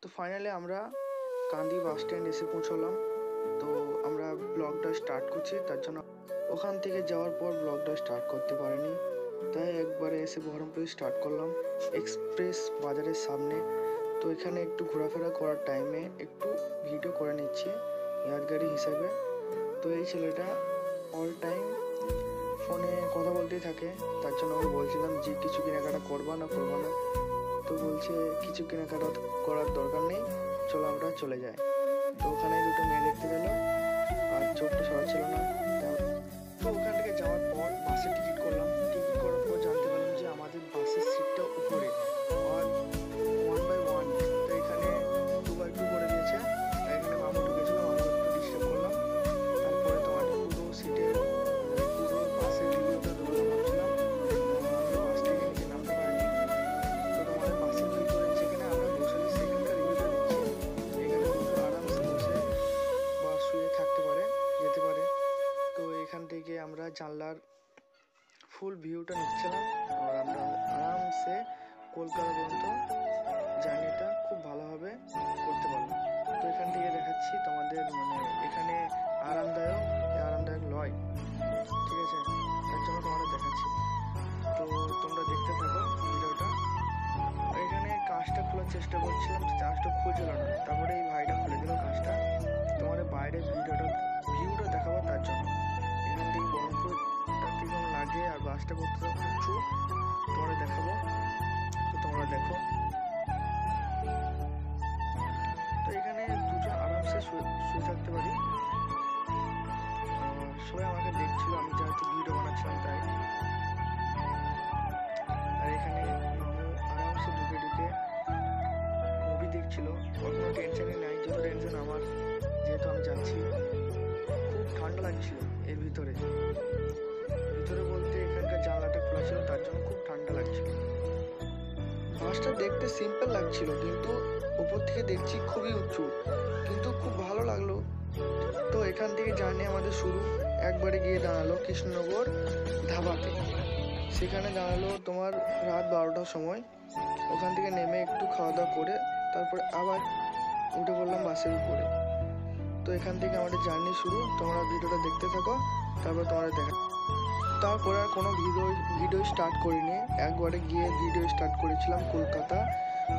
তো ফাইনালি আমরা কান্দি bus stand এসে পৌঁছলাম। তো আমরা ব্লগটা স্টার্ট করছি, তার জন্য ওখান থেকে যাওয়ার পর ব্লগটা স্টার্ট করতে পারিনি, তাই একবারে এসে বহরমপুরে স্টার্ট করলাম এক্সপ্রেস বাজারের সামনে। তো এখানে একটু ঘোরাফেরা করার টাইমে একটু ভিডিও করে নিচ্ছি ইয়াদগারি হিসাবে। তো এই ছেলেটা অল টাইম ফোনে কথা বলতেই থাকে, তার জন্য আমি বলছিলাম যে কিছু কেনাকাটা করবা না। তো বলছে কিছু কেনাকাটা করার দরকার নেই, চলো আমরা চলে যাই। তো ওখানে দুটো মেয়ে দেখতে পেলো আর চোখটা সরা ছিল না। তো ওখান থেকে যাওয়ার পর বাসে টিকিট করলাম। টিকিট করার পর জানতে পারলাম যে আমাদের বাসের সিটটা উপরে আর 1/1। তো এখানে 2/2 করে দিয়েছে। এখানে মামু ঢুকেছিল, মামু একটু ডিস্টার্ব করলাম। তারপরে তোমার পুরো সিটের পুরো বাসের রিভিউটা দেবো ভাবছিলাম, আমি বাস থেকে নিচে নামতে পারিনি। তো তোমাদের বাসের ভিতরে যেখানে আমরা বসে সেখানকার রিভিউটা দিচ্ছি। এখানে দুটো আরামসে বসে বা শুয়ে থাকতে পারে, যেতে পারে। তো এখান থেকে আমরা জানলার ফুল ভিউটা নিচ্ছিলাম আর আমরা আরামসে কলকাতা পর্যন্ত জার্নিটা খুব ভালোভাবে করতে পারলাম। তো এখান থেকে দেখাচ্ছি তোমাদের, এখানে আরামদায়ক লয়, ঠিক আছে, তার জন্য তোমাদের দেখাচ্ছি। তো তোমরা দেখতে থাকো ভিডিওটা। এখানে কাঁচটা খোলার চেষ্টা করছিলাম, কাঁচটা খুলছিল না। তারপরে এই ভাইটা খুলে দিল কাঁচটা। তোমাদের বাইরে ভিউটা দেখাবো, তার জন্য এখান থেকে বহরমপুরটা কীরকম লাগে আর বাসটা করতে উঁচু তোমরা দেখাবো। তো তোমরা দেখো। তো এখানে দুজন আরামসে শুয়ে থাকতে পারি। সবাই আমাকে দেখছিল, আমি যেহেতু ভিডিও বানাচ্ছিলাম তাই। আর এখানে মামু আরামসে ঢুকে মুভি দেখছিল, কোনো টেনশনই নাই। যত টেনশন আমার, যেহেতু আমি যাচ্ছি। খুব ঠান্ডা লাগছিল এর ভিতরে বলতে এখানকার জানলাটা খোলা ছিল, তার জন্য খুব ঠান্ডা লাগছিল। বাসটা দেখতে সিম্পল লাগছিল, কিন্তু উপর থেকে দেখছি খুবই উঁচু, কিন্তু খুব ভালো লাগলো। তো এখান থেকে জার্নি আমাদের শুরু। একবারে গিয়ে দাঁড়ালো কৃষ্ণনগর ধাবাতে। সেখানে দাঁড়ালো তোমার রাত 12টার সময়। ওখান থেকে নেমে একটু খাওয়া দাওয়া করে তারপরে আবার উঠে পড়লাম বাসের উপরে। তো এখান থেকে আমাদের জার্নি শুরু। তোমরা ভিডিওটা দেখতে থাকো, তারপর তোমরা দেখা। তারপরে আর কোনো ভিডিও স্টার্ট করিনি। একবারে গিয়ে ভিডিও স্টার্ট করেছিলাম কলকাতা।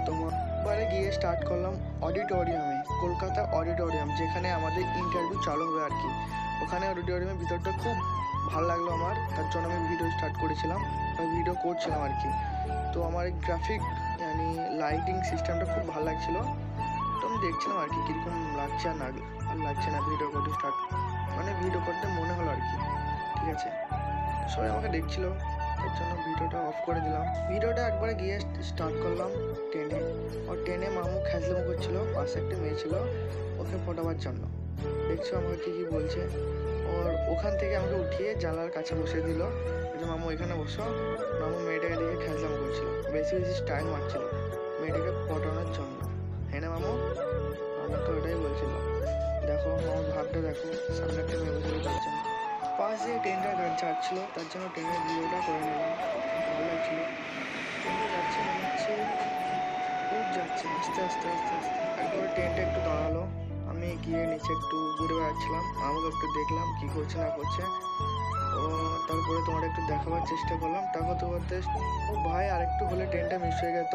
তোমারবারে গিয়ে স্টার্ট করলাম অডিটোরিয়ামে, কলকাতা অডিটোরিয়াম, যেখানে আমাদের ইন্টারভিউ চালু হবে আর কি। ওখানে অডিটোরিয়ামের ভিতরটা খুব ভালো লাগলো আমার, তার জন্য আমি ভিডিও স্টার্ট করেছিলাম, ভিডিও করছিলাম আর কি। তো আমার গ্রাফিক লাইটিং সিস্টেমটা খুব ভালো লাগছিলো। তো আমি দেখছিলাম আর কি কীরকম লাগছে আর লাগছে না ভিডিও করতে মনে হলো আর কি, ঠিক আছে। সবাই আমাকে দেখছিল, তার জন্য ভিডিওটা অফ করে দিলাম। ভিডিওটা একবারে গিয়ে স্টার্ট করলাম ট্রেনে মামু খেজলামো করছিল, পাশে একটা মেয়ে ছিল, ওকে ফোটাবার জন্য। দেখছো আমাকে কী বলছে। ওর ওখান থেকে আমাকে উঠিয়ে জানলার কাছে বসে দিল, যে মামু এখানে বসো। মামু মেয়েটাকে দেখে খেজলামো করছিল, বেশি স্টাইল মারছিল মেয়েটাকে পটানোর জন্য। হ্যাঁ না মামু? তো ওটাই বলছিল। দেখো মামুর ভাবটা দেখো, সামনে একটা মেয়ে বসে তার জন্য। পাশ দিয়ে ট্রেনটা যাচ্ছিলো, তার জন্য ট্রেনের ভিডিওটা করে নিলাম, ভালো লাগছিলো। ট্রেনটা যাচ্ছে মনে হচ্ছে খুব যাচ্ছে, আস্তে। একবারে ট্রেনটা একটু দাঁড়ালো, আমি গিয়ে নিচে একটু ঘুরে বেড়াচ্ছিলাম, আমাকে একটু দেখলাম কী করছে না করছে। ও তারপরে তোমার একটু দেখাবার চেষ্টা করলাম। তারপর ও ভাই আর একটু হলে ট্রেনটা মিস হয়ে যেত।